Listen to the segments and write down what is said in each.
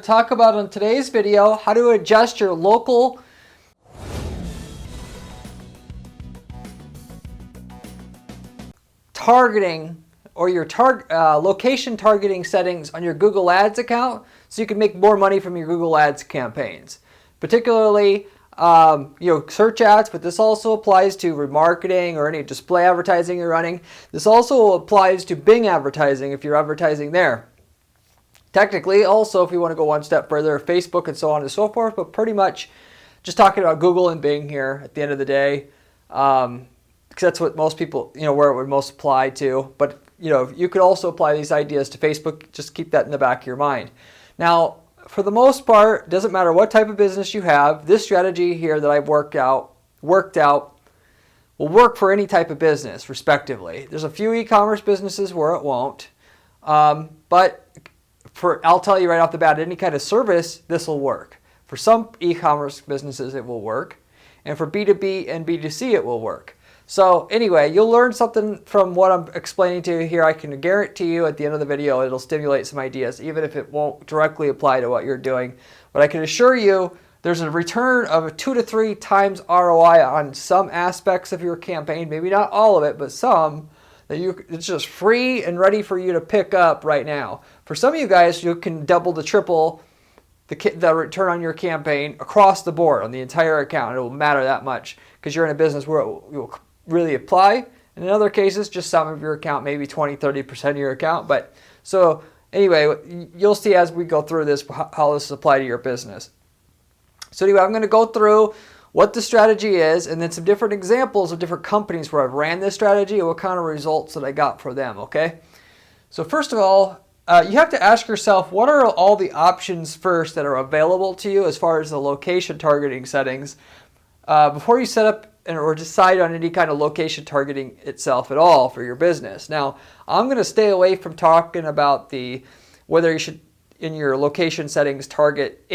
Talk about on today's video how to adjust your local targeting or your location targeting settings on your Google Ads account so you can make more money from your Google Ads campaigns. Particularly search ads, but this also applies to remarketing or any display advertising you're running. This also applies to Bing advertising if you're advertising there. Technically, also, if you want to go one step further, Facebook and so on and so forth, but pretty much just talking about Google and Bing here at the end of the day, because that's what most people, where it would most apply to. But, you could also apply these ideas to Facebook. Just keep that in the back of your mind. Now, for the most part, it doesn't matter what type of business you have, this strategy here that I've worked out will work for any type of business, respectively. There's a few e-commerce businesses where it won't, but I'll tell you right off the bat, any kind of service, this will work. For some e-commerce businesses, it will work. And for B2B and B2C, it will work. So anyway, you'll learn something from what I'm explaining to you here. I can guarantee you at the end of the video, it'll stimulate some ideas, even if it won't directly apply to what you're doing. But I can assure you, there's a return of 2 to 3 times ROI on some aspects of your campaign. Maybe not all of it, but some. It's just free and ready for you to pick up right now. For some of you guys, you can double to triple the return on your campaign across the board on the entire account. It will matter that much because you're in a business where it will really apply. And in other cases, just some of your account, maybe 20-30% of your account. But so anyway, you'll see as we go through this how this applies to your business. So anyway, I'm going to go through what the strategy is, and then some different examples of different companies where I've ran this strategy and what kind of results that I got for them, okay? So first of all, you have to ask yourself, what are all the options first that are available to you as far as the location targeting settings before you set up or decide on any kind of location targeting itself at all for your business. Now, I'm going to stay away from talking about whether you should, in your location settings, target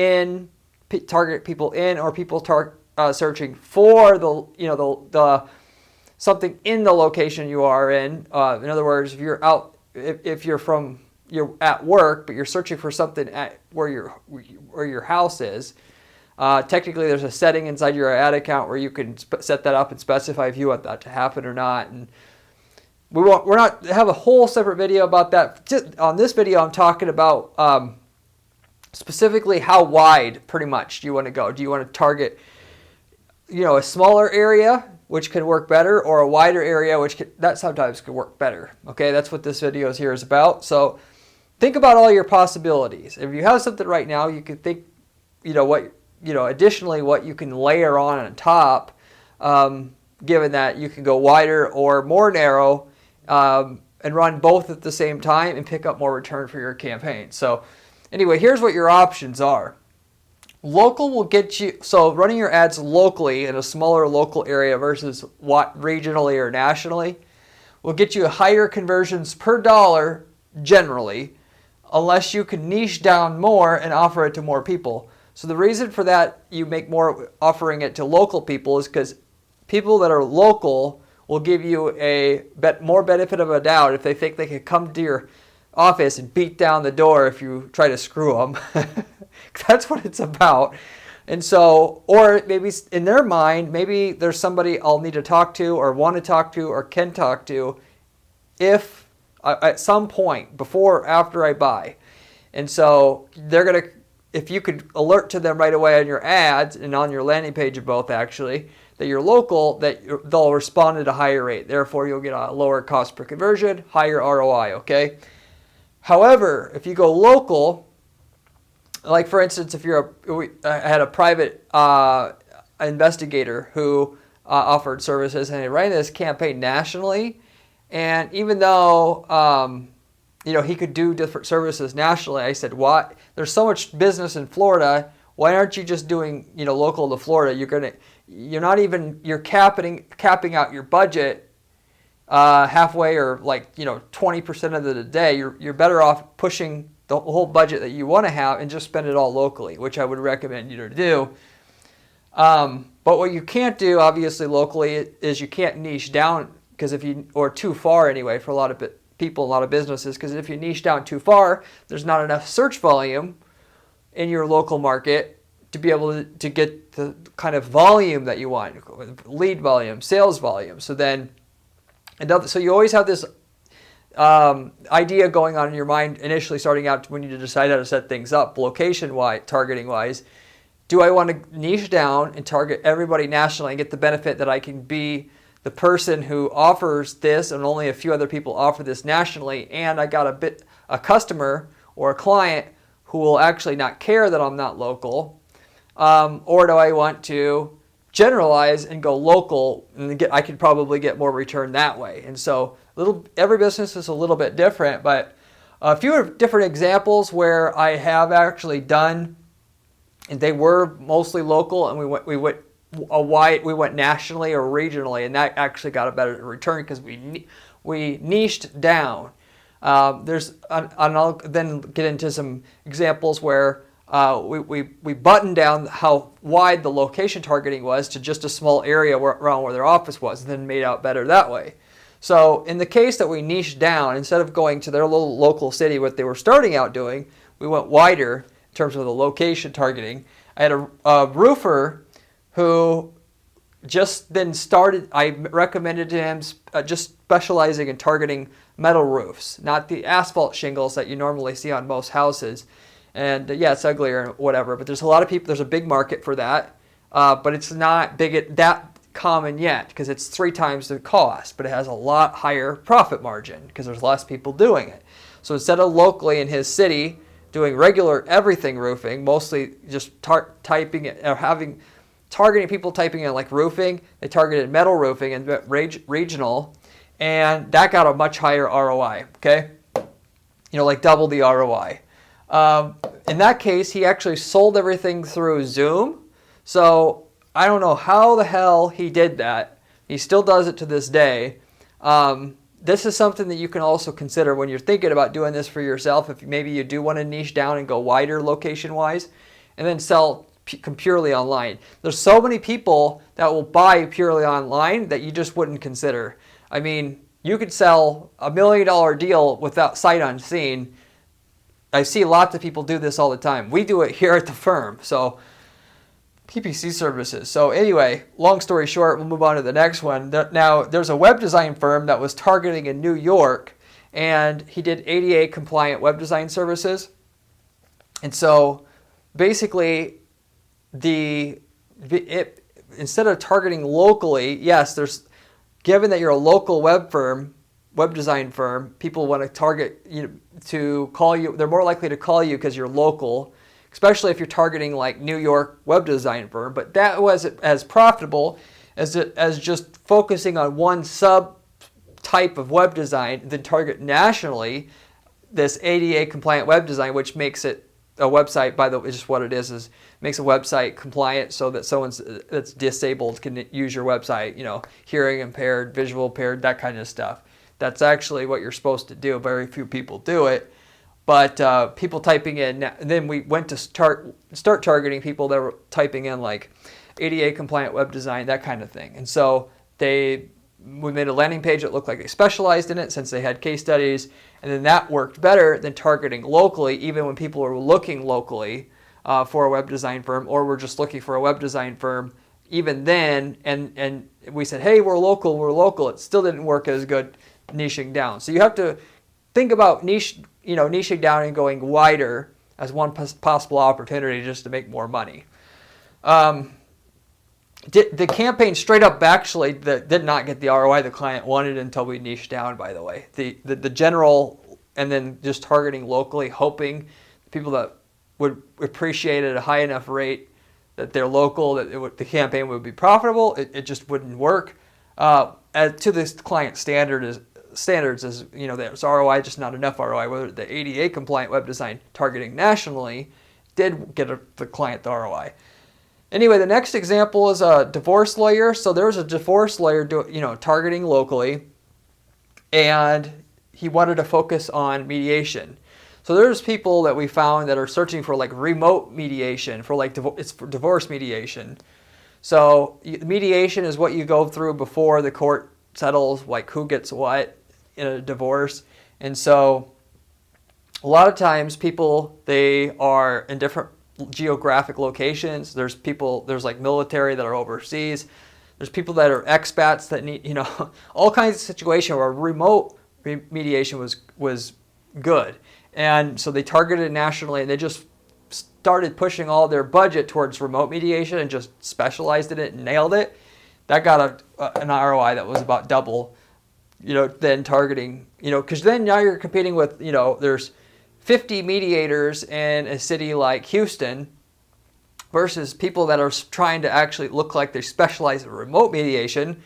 people in or people searching for the something in the location you are in. In other words, if you're out, if you're at work, but you're searching for something at where your house is. Technically, there's a setting inside your ad account where you can set that up and specify if you want that to happen or not. And we're not have a whole separate video about that. Just on this video, I'm talking about specifically how wide, pretty much, do you want to go? Do you want to target a smaller area, which can work better, or a wider area, that sometimes could work better. Okay, that's what this video here is about. So think about all your possibilities. If you have something right now, you can think, additionally what you can layer on top, given that you can go wider or more narrow and run both at the same time and pick up more return for your campaign. So anyway, here's what your options are. Local will get you, so running your ads locally in a smaller local area versus regionally or nationally will get you higher conversions per dollar generally, unless you can niche down more and offer it to more people. So the reason for that you make more offering it to local people is because people that are local will give you more benefit of a doubt if they think they can come to your office and beat down the door if you try to screw them. That's what it's about. And so, or maybe in their mind, maybe there's somebody I'll need to talk to or want to talk to or can talk to if at some point before or after I buy. And so if you could alert to them right away on your ads and on your landing page of both actually, that you're local, they'll respond at a higher rate. Therefore, you'll get a lower cost per conversion, higher ROI, okay? However, if you go local, like for instance, if I had a private investigator who offered services and he ran this campaign nationally, and even though he could do different services nationally, I said, "Why? There's so much business in Florida. Why aren't you just doing local to Florida? You're capping out your budget halfway or 20% of the day. You're better off pushing the whole budget that you want to have and just spend it all locally," which I would recommend you to do. But what you can't do, obviously, locally is you can't niche down or too far anyway for a lot of people, a lot of businesses, because if you niche down too far, there's not enough search volume in your local market to be able to get the kind of volume that you want, lead volume, sales volume. So then, so you always have this idea going on in your mind initially starting out when you decide how to set things up, location-wise, targeting-wise. Do I want to niche down and target everybody nationally and get the benefit that I can be the person who offers this and only a few other people offer this nationally, and I got a customer or a client who will actually not care that I'm not local? Or do I want to generalize and go local, and I could probably get more return that way? And so every business is a little bit different, but a few different examples where I have actually done, and they were mostly local, and we went nationally or regionally, and that actually got a better return because we niched down. I'll then get into some examples where we buttoned down how wide the location targeting was to just a small area around where their office was, and then made out better that way. So in the case that we niched down, instead of going to their little local city, what they were starting out doing, we went wider in terms of the location targeting. I had a roofer who just then started, I recommended to him just specializing in targeting metal roofs, not the asphalt shingles that you normally see on most houses. And yeah, it's uglier and whatever, but there's a lot of people, there's a big market for that, but it's not that common yet because it's 3 times the cost, but it has a lot higher profit margin because there's less people doing it. So instead of locally in his city doing regular everything roofing, mostly just typing it or targeting people typing in like roofing, they targeted metal roofing and regional, and that got a much higher ROI. Okay, like double the ROI. In that case, he actually sold everything through Zoom. So I don't know how the hell he did that. He still does it to this day. This is something that you can also consider when you're thinking about doing this for yourself. If maybe you do want to niche down and go wider location-wise, and then sell purely online. There's so many people that will buy purely online that you just wouldn't consider. I mean, you could sell $1 million deal without sight unseen. I see lots of people do this all the time. We do it here at the firm. So PPC services. So anyway, long story short, we'll move on to the next one. Now, there's a web design firm that was targeting in New York, and he did ADA compliant web design services. And so basically, instead of targeting locally, yes, given that you're a local web design firm, people want to target to call you. They're more likely to call you because you're local, especially if you're targeting like New York web design firm. But that wasn't as profitable as just focusing on one sub type of web design, then target nationally this ADA compliant web design, which makes it a website. By the way, just what it is makes a website compliant so that someone that's disabled can use your website. Hearing impaired, visual impaired, that kind of stuff. That's actually what you're supposed to do. Very few people do it. But people typing in, and then we went to start targeting people that were typing in like ADA compliant web design, that kind of thing. And so we made a landing page that looked like they specialized in it since they had case studies, and then that worked better than targeting locally, even when people were looking locally for a web design firm, or were just looking for a web design firm. Even then, and we said, hey, we're local. It still didn't work as good niching down. So you have to think about niching down and going wider as one possible opportunity just to make more money. The campaign straight up actually did not get the ROI the client wanted until we niched down, by the way. The general, and then just targeting locally, hoping people that would appreciate it at a high enough rate that they're local, that the campaign would be profitable, it just wouldn't work. To this client standards is, there's ROI, just not enough ROI. Whether the ADA compliant web design targeting nationally did get the client the ROI. Anyway, the next example is a divorce lawyer. So there was a divorce lawyer targeting locally, and he wanted to focus on mediation. So there's people that we found that are searching for like remote mediation for like it's for divorce mediation. So mediation is what you go through before the court settles like who gets what in a divorce. And so a lot of times people, they are in different geographic locations. There's people, there's like military that are overseas. There's people that are expats that need, you know, all kinds of situations where remote mediation was good. And so they targeted it nationally, and they just started pushing all their budget towards remote mediation and just specialized in it and nailed it. That got an ROI that was about double, you know, than targeting, you know, because then now you're competing with, you know, there's 50 mediators in a city like Houston versus people that are trying to actually look like they specialize in remote mediation,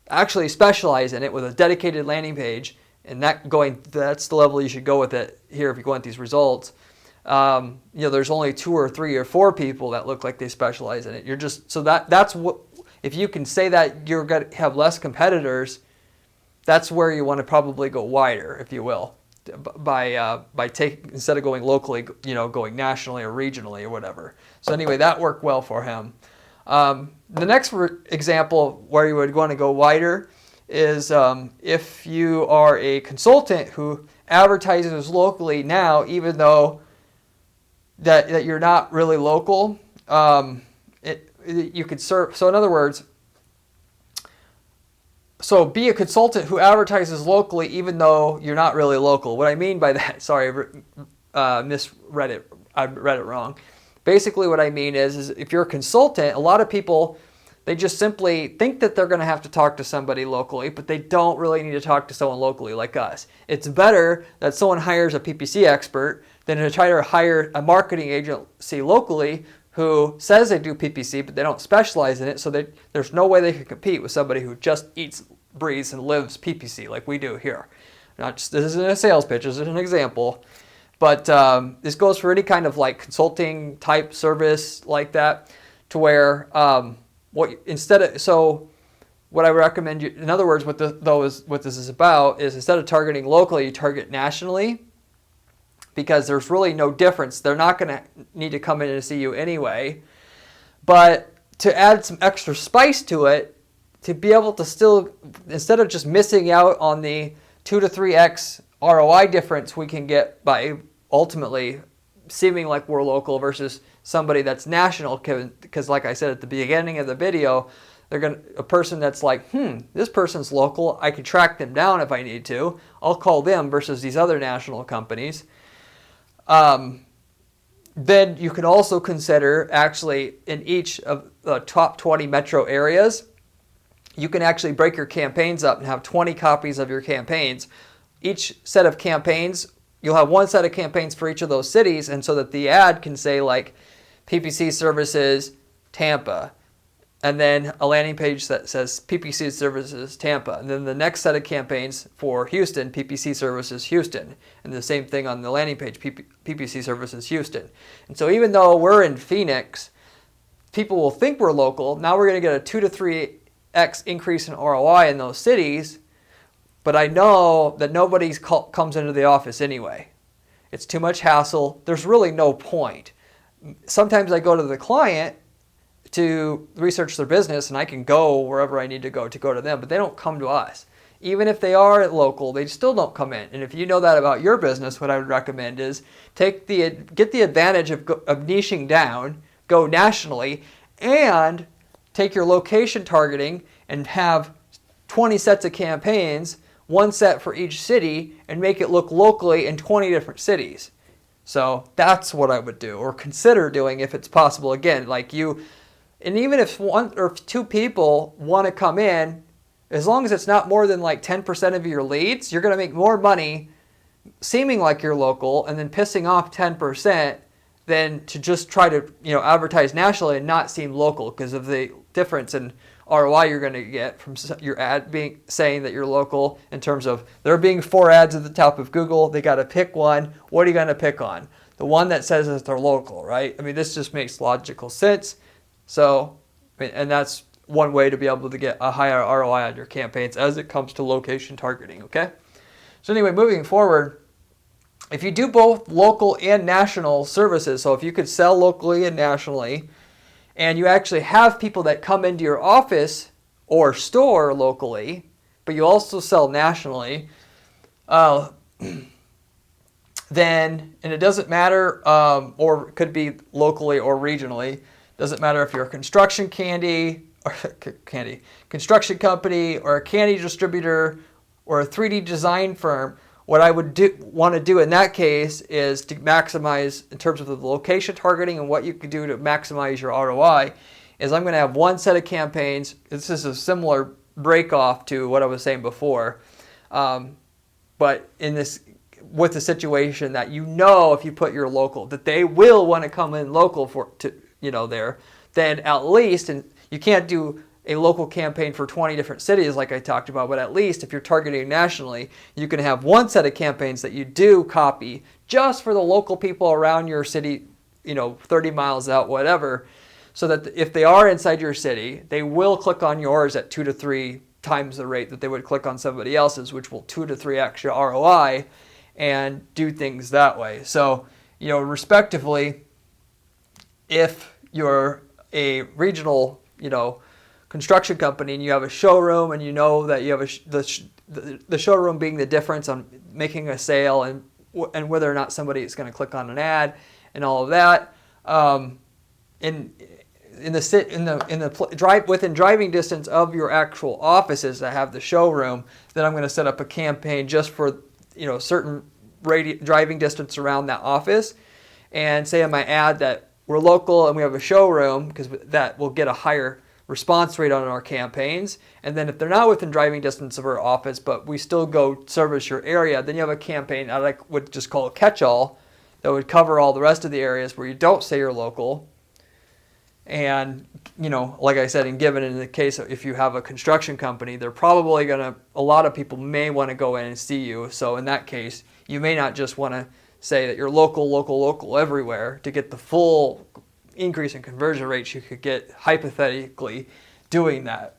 actually specialize in it with a dedicated landing page, and that's the level you should go with it here if you want these results. You know, there's only 2 or 3 or 4 people that look like they specialize in it. You're just, so that's what, if you can say that you're going to have less competitors, that's where you want to probably go wider, if you will, by taking, instead of going locally, you know, going nationally or regionally or whatever. So anyway, that worked well for him. The next example where you would want to go wider is if you are a consultant who advertises locally now, even though that you're not really local, you could serve. So in other words, so be a consultant who advertises locally even though you're not really local. What I mean by that, sorry, misread it. I read it wrong. Basically what I mean is if you're a consultant, a lot of people, they just simply think that they're going to have to talk to somebody locally, but they don't really need to talk to someone locally like us. It's better that someone hires a PPC expert than to try to hire a marketing agency locally who says they do PPC, but they don't specialize in it, so there's no way they can compete with somebody who just eats, breathes, and lives PPC like we do here. This isn't a sales pitch, this is an example. But this goes for any kind of like consulting type service like that, to where what I recommend you, in other words, what this is about is instead of targeting locally, you target nationally, because there's really no difference. They're not going to need to come in and see you anyway. But to add some extra spice to it, to be able to still, instead of just missing out on the 2 to 3x ROI difference we can get by ultimately seeming like we're local versus somebody that's national, because like I said at the beginning of the video, a person that's like, this person's local, I can track them down if I need to. I'll call them versus these other national companies. Then you can also consider actually in each of the top 20 metro areas, you can actually break your campaigns up and have 20 copies of your campaigns. Each set of campaigns, you'll have one set of campaigns for each of those cities, and so that the ad can say like PPC services Tampa, and then a landing page that says PPC services Tampa, and then the next set of campaigns for Houston, PPC services Houston, and the same thing on the landing page, PPC services Houston. And so even though we're in Phoenix, people will think we're local. Now we're going to get a 2 to 3x increase in ROI in those cities, but I know that nobody comes into the office anyway. It's too much hassle. There's really no point. Sometimes I go to the client to research their business, and I can go wherever I need to go to them, but they don't come to us. Even if they are local, they still don't come in. And if you know that about your business, what I would recommend is get the advantage of niching down, go nationally, and take your location targeting and have 20 sets of campaigns, one set for each city, and make it look locally in 20 different cities. So that's what I would do, or consider doing if it's possible. Again, like you, and even if 1 or 2 people want to come in, as long as it's not more than like 10% of your leads, you're going to make more money seeming like you're local and then pissing off 10% than to just try to, advertise nationally and not seem local, because of the difference in ROI you're going to get from your ad saying that you're local, in terms of there being 4 ads at the top of Google. They got to pick one. What are you going to pick on? The one that says that they're local, right? I mean, this just makes logical sense. So, and that's one way to be able to get a higher ROI on your campaigns as it comes to location targeting, okay? So anyway, moving forward, if you do both local and national services, so if you could sell locally and nationally, and you actually have people that come into your office or store locally, but you also sell nationally, then, and it doesn't matter, or it could be locally or regionally, doesn't matter if you're a construction construction company or a candy distributor or a 3D design firm. What I would want to do in that case is to maximize, in terms of the location targeting and what you can do to maximize your ROI, is I'm going to have one set of campaigns. This is a similar break off to what I was saying before. But in this, with the situation that if you put your local, that they will want to come in local there, then at least, and you can't do a local campaign for 20 different cities like I talked about, but at least if you're targeting nationally, you can have one set of campaigns that you do copy just for the local people around your city, 30 miles out, whatever, so that if they are inside your city, they will click on yours at 2 to 3 times the rate that they would click on somebody else's, which will 2 to 3 extra ROI, and do things that way. So, respectively, if you're a regional, construction company and you have a showroom, and that you have the showroom being the difference on making a sale and whether or not somebody is going to click on an ad and all of that, within driving distance of your actual offices that have the showroom, then I'm going to set up a campaign just for certain driving distance around that office, and say in my ad that we're local and we have a showroom, because that will get a higher response rate on our campaigns. And then if they're not within driving distance of our office, but we still go service your area, then you have a campaign I would just call a catch-all that would cover all the rest of the areas where you don't say you're local. And, like I said, and given in the case of if you have a construction company, they're probably a lot of people may want to go in and see you. So in that case, you may not just want to say that you're local everywhere to get the full increase in conversion rates you could get hypothetically doing that.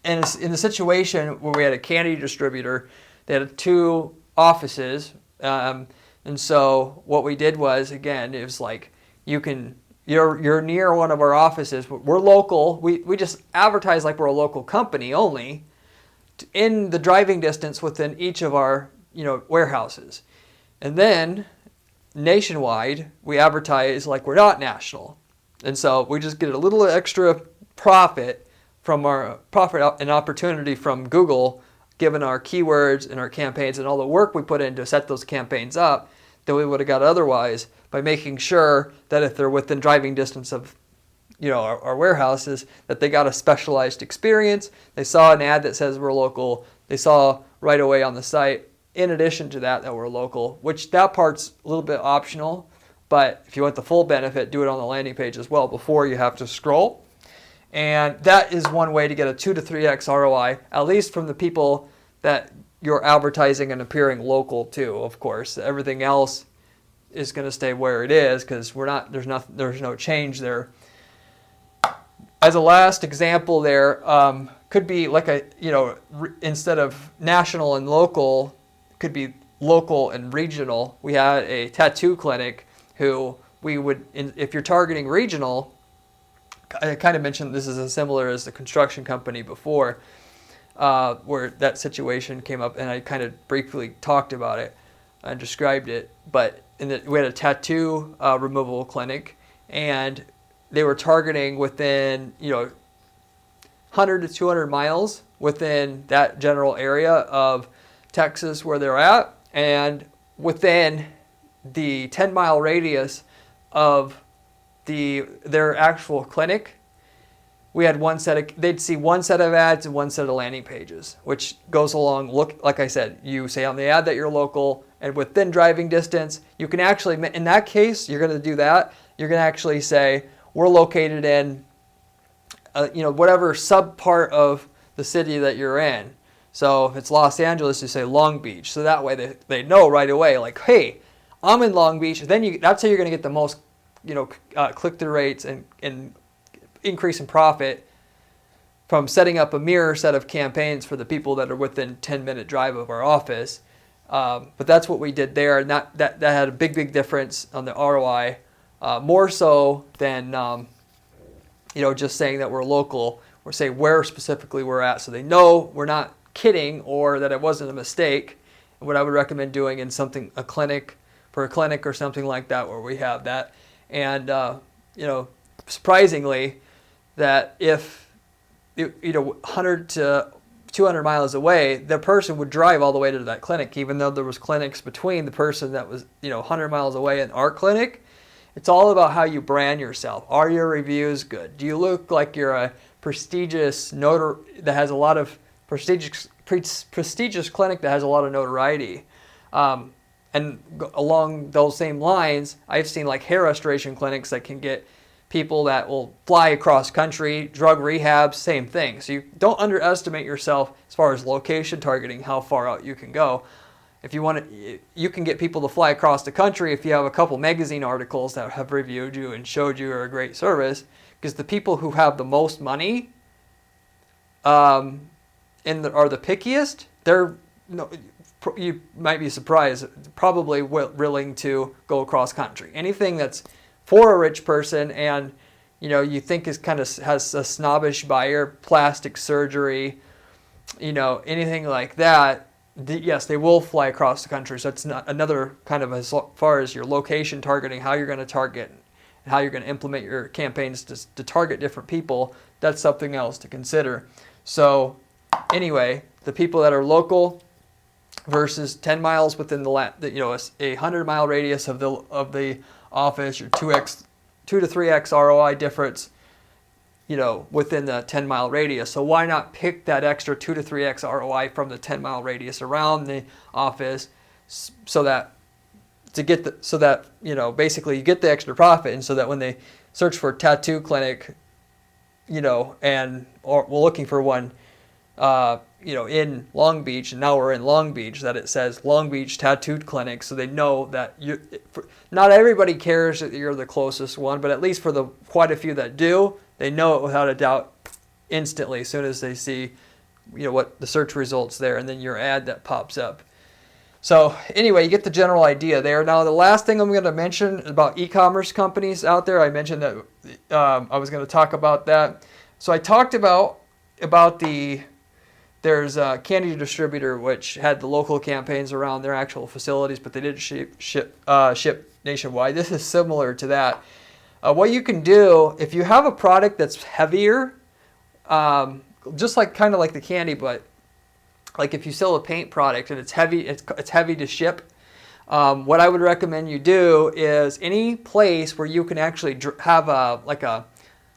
And in the situation where we had a candy distributor, they had 2 offices, and so what we did was, again, it was like you're near one of our offices. We're local. We just advertise like we're a local company only in the driving distance within each of our warehouses, and then nationwide, we advertise like we're not national. And so we just get a little extra profit and opportunity from Google, given our keywords and our campaigns and all the work we put in to set those campaigns up, that we would have got otherwise, by making sure that if they're within driving distance of our warehouses, that they got a specialized experience. They saw an ad that says we're local. They saw right away on the site, in addition to that we're local, which that part's a little bit optional, but if you want the full benefit, do it on the landing page as well before you have to scroll. And that is one way to get a 2 to 3x ROI, at least from the people that you're advertising and appearing local to. Of course, everything else is going to stay where it is, because there's no change there. As a last example there, could be like instead of national and local, could be local and regional. We had a tattoo clinic who we would, if you're targeting regional, I kind of mentioned this is as similar as the construction company before, where that situation came up, and I kind of briefly talked about it and described it. But we had a tattoo removal clinic, and they were targeting within 100 to 200 miles within that general area of Texas where they're at, and within the 10-mile radius of their actual clinic, we had they'd see one set of ads and one set of landing pages, which goes along. Look, like I said, you say on the ad that you're local and within driving distance. You can actually, in that case, you're going to do that. You're going to actually say we're located in, whatever sub part of the city that you're in. So if it's Los Angeles, you say Long Beach. So that way they know right away, like, hey, I'm in Long Beach. Then that's how you're going to get the most, click-through rates and increase in profit from setting up a mirror set of campaigns for the people that are within 10-minute drive of our office. But that's what we did there, and that had a big difference on the ROI, more so than just saying that we're local, or say where specifically we're at, so they know we're not kidding or that it wasn't a mistake, what I would recommend doing in a clinic or something like that where we have that. And surprisingly, that if 100 to 200 miles away, the person would drive all the way to that clinic, even though there was clinics between the person that was 100 miles away in our clinic. It's all about how you brand yourself. Are your reviews good? Do you look like you're a prestigious that has a lot of prestigious clinic that has a lot of notoriety? And along those same lines, I've seen like hair restoration clinics that can get people that will fly across country, drug rehab, same thing. So you don't underestimate yourself as far as location targeting, how far out you can go. If you want to, you can get people to fly across the country if you have a couple magazine articles that have reviewed you and showed you are a great service, because the people who have the most money are the pickiest. You might be surprised, probably willing to go across country. Anything that's for a rich person and you think is kind of has a snobbish buyer, plastic surgery, anything like that, yes, they will fly across the country. So it's not another kind of, as far as your location targeting, how you're going to target and how you're going to implement your campaigns to target different people, that's something else to consider. So anyway, the people that are local versus 10 miles within a 100-mile radius of the office, your 2 to 3x ROI difference, within the 10-mile radius. So why not pick that extra 2 to 3x ROI from the 10-mile radius around the office, so that basically you get the extra profit, and so that when they search for a tattoo clinic, or we're looking for one, in Long Beach, and now we're in Long Beach, that it says Long Beach Tattooed Clinic, so they know that not everybody cares that you're the closest one, but at least for the quite a few that do, they know it without a doubt instantly as soon as they see what the search results there, and then your ad that pops up. So anyway, you get the general idea there. Now the last thing I'm going to mention about e-commerce companies out there, I mentioned that I was going to talk about that. So I talked about there's a candy distributor which had the local campaigns around their actual facilities, but they didn't ship nationwide. This is similar to that. What you can do, if you have a product that's heavier, just kind of like the candy, but like if you sell a paint product and it's heavy to ship, what I would recommend you do is any place where you can actually have a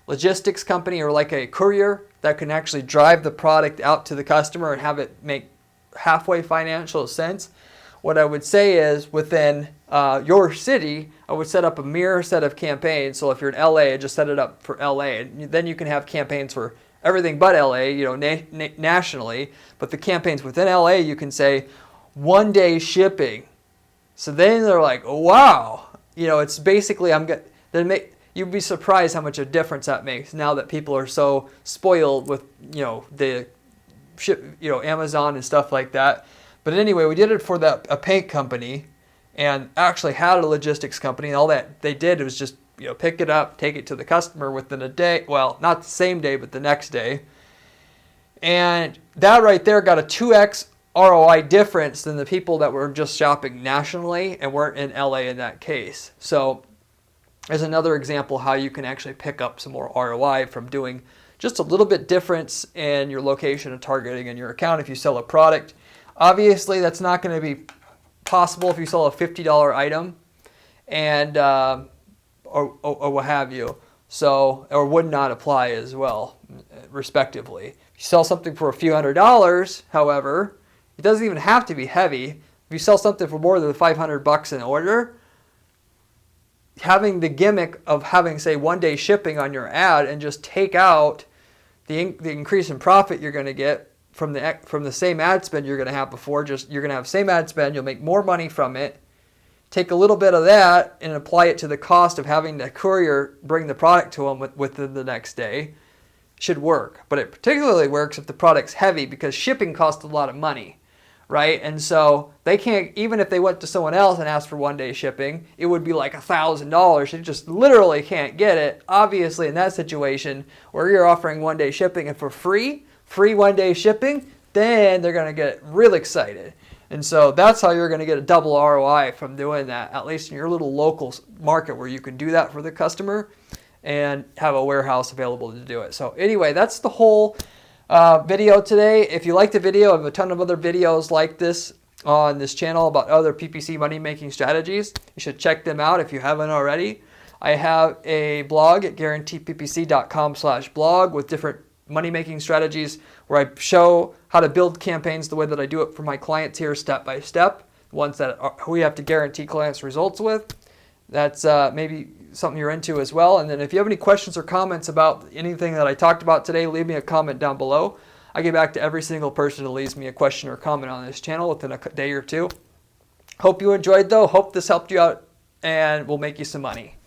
logistics company or like a courier that can actually drive the product out to the customer and have it make halfway financial sense. What I would say is within your city, I would set up a mirror set of campaigns. So if you're in LA, just set it up for LA. And then you can have campaigns for everything but LA, nationally. But the campaigns within LA, you can say 1 day shipping. So then they're like, oh, wow. It's basically, you'd be surprised how much of a difference that makes now that people are so spoiled with, the Amazon and stuff like that. But anyway, we did it for a paint company and actually had a logistics company, and all that they did was just, pick it up, take it to the customer within a day. Well, not the same day, but the next day. And that right there got a 2x ROI difference than the people that were just shopping nationally and weren't in LA in that case. So there's another example how you can actually pick up some more ROI from doing just a little bit difference in your location and targeting in your account if you sell a product. Obviously, that's not going to be possible if you sell a $50 item and or what have you. So, or would not apply as well, respectively. If you sell something for a few $100s, however, it doesn't even have to be heavy. If you sell something for more than $500 an order, having the gimmick of having, say, 1 day shipping on your ad and just take out the increase in profit you're going to get from the same ad spend you're going to have before. Just you're going to have same ad spend, you'll make more money from it. Take a little bit of that and apply it to the cost of having the courier bring the product to them within the next day. Should work, but it particularly works if the product's heavy because shipping costs a lot of money, right? And so they can't, even if they went to someone else and asked for 1 day shipping, it would be like $1,000. They just literally can't get it. Obviously, in that situation where you're offering 1 day shipping and for free 1 day shipping, then they're going to get real excited. And so that's how you're going to get a double ROI from doing that, at least in your little local market where you can do that for the customer and have a warehouse available to do it. So anyway, that's the whole video today. If you like the video, I have a ton of other videos like this on this channel about other PPC money making strategies. You should check them out if you haven't already. I have a blog at guaranteeppc.com/blog with different money making strategies where I show how to build campaigns the way that I do it for my clients here step by step, ones that we have to guarantee clients results with. That's maybe something you're into as well. And then if you have any questions or comments about anything that I talked about today, leave me a comment down below. I get back to every single person who leaves me a question or comment on this channel within a day or two. Hope you enjoyed though. Hope this helped you out and will make you some money.